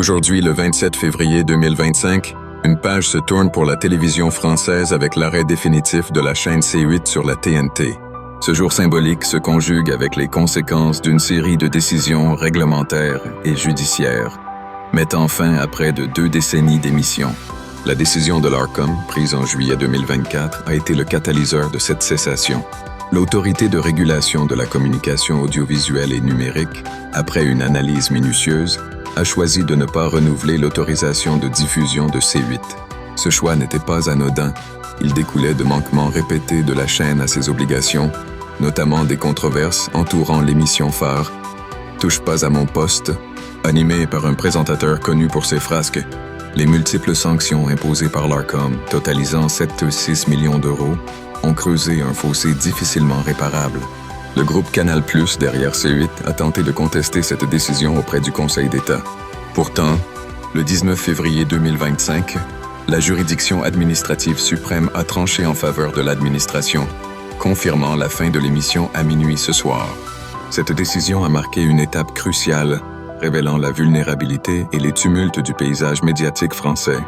Aujourd'hui, le 27 février 2025, une page se tourne pour la télévision française avec l'arrêt définitif de la chaîne C8 sur la TNT. Ce jour symbolique se conjugue avec les conséquences d'une série de décisions réglementaires et judiciaires, mettant fin à près de 2 décennies d'émissions. La décision de l'Arcom, prise en juillet 2024, a été le catalyseur de cette cessation. L'Autorité de régulation de la communication audiovisuelle et numérique, après une analyse minutieuse, a choisi de ne pas renouveler l'autorisation de diffusion de C8. Ce choix n'était pas anodin. Il découlait de manquements répétés de la chaîne à ses obligations, notamment des controverses entourant l'émission phare « Touche pas à mon poste », animée par un présentateur connu pour ses frasques. Les multiples sanctions imposées par l'Arcom, totalisant 7,6 millions d'euros, ont creusé un fossé difficilement réparable. Le groupe Canal+, derrière C8, a tenté de contester cette décision auprès du Conseil d'État. Pourtant, le 19 février 2025, la juridiction administrative suprême a tranché en faveur de l'administration, confirmant la fin de l'émission à minuit ce soir. Cette décision a marqué une étape cruciale, révélant la vulnérabilité et les tumultes du paysage médiatique français.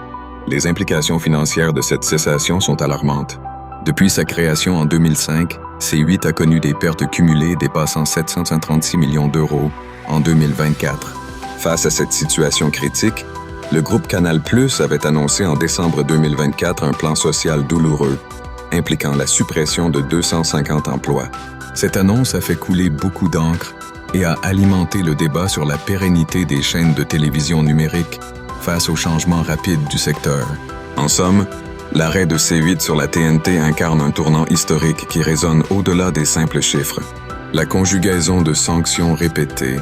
Les implications financières de cette cessation sont alarmantes. Depuis sa création en 2005, C8 a connu des pertes cumulées dépassant 736 millions d'euros en 2024. Face à cette situation critique, le groupe Canal+ avait annoncé en décembre 2024 un plan social douloureux, impliquant la suppression de 250 emplois. Cette annonce a fait couler beaucoup d'encre et a alimenté le débat sur la pérennité des chaînes de télévision numérique face aux changements rapides du secteur. En somme, l'arrêt de C8 sur la TNT incarne un tournant historique qui résonne au-delà des simples chiffres. La conjugaison de sanctions répétées,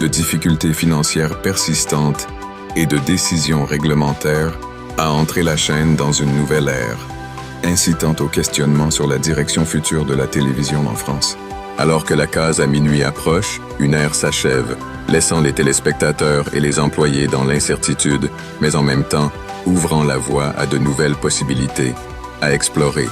de difficultés financières persistantes et de décisions réglementaires a entré la chaîne dans une nouvelle ère, incitant au questionnement sur la direction future de la télévision en France. Alors que la case à minuit approche, une ère s'achève, laissant les téléspectateurs et les employés dans l'incertitude, mais en même temps, ouvrant la voie à de nouvelles possibilités à explorer.